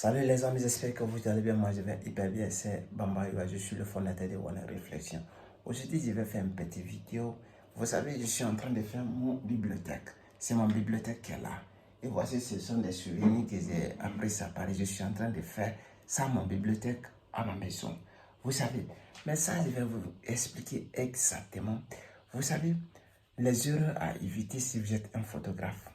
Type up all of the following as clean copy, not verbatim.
Salut les amis, j'espère que vous allez bien. Moi, je vais hyper bien. C'est Bamba Yoga, je suis le fondateur de One Réflexion. Aujourd'hui, je vais faire une petite vidéo. Vous savez, je suis en train de faire mon bibliothèque. C'est mon bibliothèque qui est là. Et voici, ce sont des souvenirs que j'ai appris à Paris. Je suis en train de faire ça, mon bibliothèque, à ma maison. Vous savez, mais ça, je vais vous expliquer exactement. Vous savez, les erreurs à éviter si vous êtes un photographe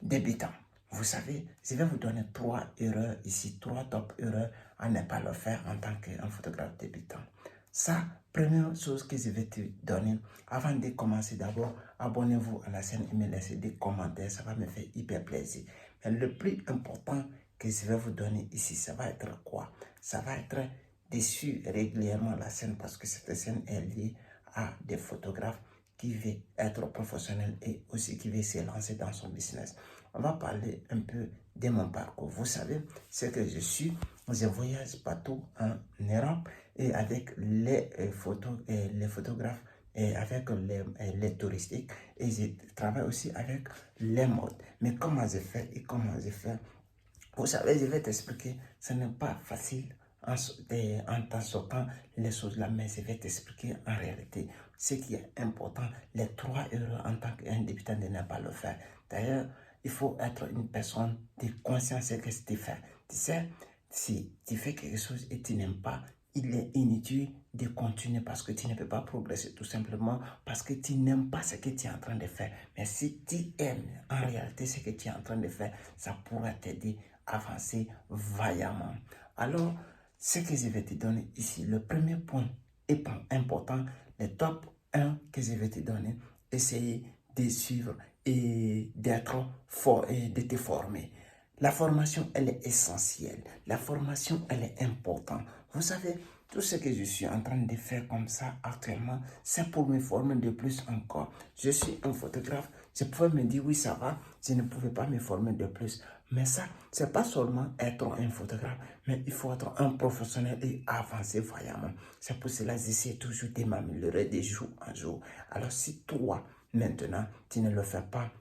débutant. Vous savez, je vais vous donner 3 erreurs ici, 3 top erreurs à ne pas le faire en tant qu'un photographe débutant. Ça, première chose que je vais te donner, avant de commencer d'abord, abonnez-vous à la chaîne et me laissez des commentaires, ça va me faire hyper plaisir. Mais le plus important que je vais vous donner ici, ça va être quoi? Ça va être de suivre régulièrement la chaîne parce que cette chaîne est liée à des photographes qui veut être professionnel et aussi qui veut se lancer dans son business. On va parler un peu de mon parcours. Vous savez, ce que je suis, je voyage partout en Europe et avec les photographes et avec les touristiques et je travaille aussi avec les modes. Mais comment je fais et comment je fais? Vous savez, je vais t'expliquer, ce n'est pas facile en t'en sortant les choses là, mais je vais t'expliquer en réalité ce qui est important, les 3 erreurs en tant qu'un débutant de ne pas le faire. D'ailleurs, il faut être une personne de conscience de ce que tu fais. Tu sais, si tu fais quelque chose et tu n'aimes pas, il est inutile de continuer parce que tu ne peux pas progresser tout simplement parce que tu n'aimes pas ce que tu es en train de faire. Mais si tu aimes en réalité ce que tu es en train de faire, ça pourra t'aider à avancer vaillamment. Alors, ce que je vais te donner ici, le premier point est important, le top 1 que je vais te donner, essayer de suivre et d'être fort et de te former. La formation, elle est essentielle. La formation, elle est importante. Vous savez, tout ce que je suis en train de faire comme ça actuellement, c'est pour me former de plus encore. Je suis un photographe. Je pouvais me dire, oui, ça va, je ne pouvais pas me former de plus. Mais ça, c'est pas seulement être un photographe, mais il faut être un professionnel et avancer vaillamment. C'est pour cela que j'essaie toujours de m'améliorer de jour en jour. Alors, si toi, maintenant, tu ne le fais pas,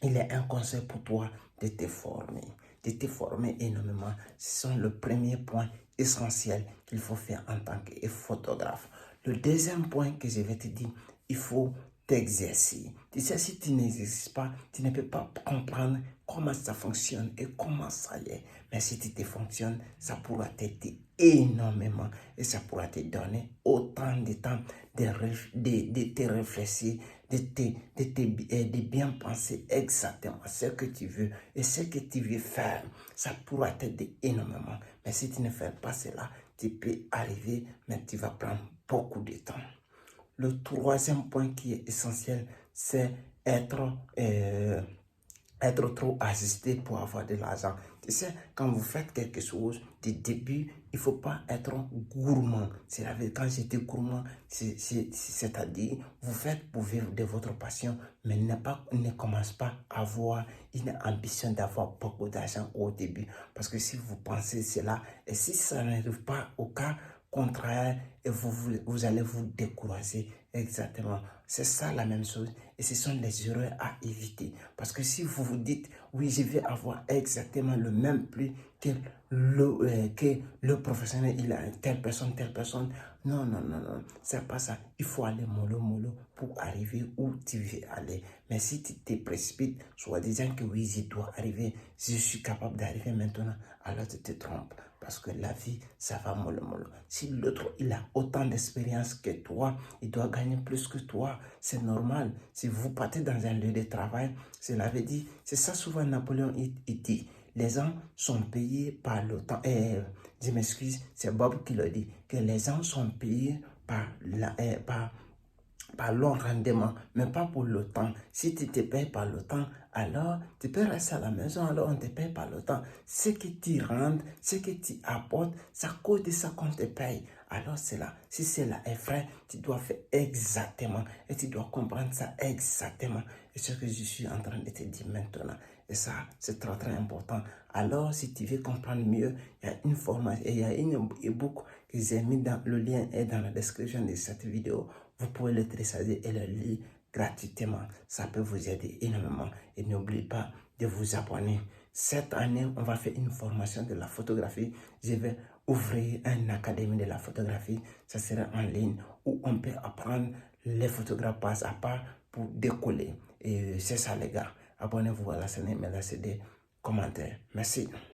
il est un conseil pour toi de te former énormément. C'est le premier point essentiel qu'il faut faire en tant que photographe. Le deuxième point que je vais te dire, il faut t'exercer. Tu sais, si tu n'exerces pas, tu ne peux pas comprendre comment ça fonctionne et comment ça y est. Mais si tu te fonctionnes, ça pourra t'aider énormément et ça pourra te donner autant de temps de te réfléchir, de bien penser exactement ce que tu veux et ce que tu veux faire. Ça pourra t'aider énormément. Mais si tu ne fais pas cela, tu peux arriver, mais tu vas prendre beaucoup de temps. Le troisième point qui est essentiel, c'est être trop assisté pour avoir de l'argent. Tu sais, quand vous faites quelque chose, du début, il ne faut pas être gourmand. Quand j'étais gourmand, c'est-à-dire, vous faites pour vivre de votre passion, mais ne commencez pas à avoir une ambition d'avoir beaucoup d'argent au début. Parce que si vous pensez cela, et si ça n'arrive pas au cas contraire, et vous allez vous décourager. Exactement. C'est ça la même chose. Et ce sont les erreurs à éviter. Parce que si vous vous dites, oui, je vais avoir exactement le même prix que le professionnel, il a telle personne. Non, non, non, non. C'est pas ça. Il faut aller mollo pour arriver où tu veux aller. Mais si tu te précipites, soit disant que oui, je dois arriver, je suis capable d'arriver maintenant, alors tu te trompes. Parce que la vie, ça va mollo. Si l'autre, il a autant d'expérience que toi, il doit gagner plus que toi. C'est normal. Si vous partez dans un lieu de travail, cela veut dire, c'est ça souvent Napoléon il dit. Les gens sont payés par le temps. Je m'excuse, c'est Bob qui le dit. Que les gens sont payés par long rendement, mais pas pour le temps. Si tu te payes par le temps, alors tu peux rester à la maison, alors on te paye par le temps. Ce que tu rends, ce que tu apportes, ça cause de ça qu'on te paye. Alors c'est là. Si cela est vrai, tu dois faire exactement et tu dois comprendre ça exactement. Et ce que je suis en train de te dire maintenant. Et ça, c'est très très important. Alors, si tu veux comprendre mieux, il y a une formation, il y a une e-book que j'ai mis dans le lien et dans la description de cette vidéo. Vous pouvez le télécharger et le lire gratuitement. Ça peut vous aider énormément. Et n'oubliez pas de vous abonner. cette année, on va faire une formation de la photographie. Je vais ouvrir une académie de la photographie. Ça sera en ligne où on peut apprendre les photographes pas à pas pour décoller. Et c'est ça les gars. Abonnez-vous à la chaîne et mettez des commentaires. Merci.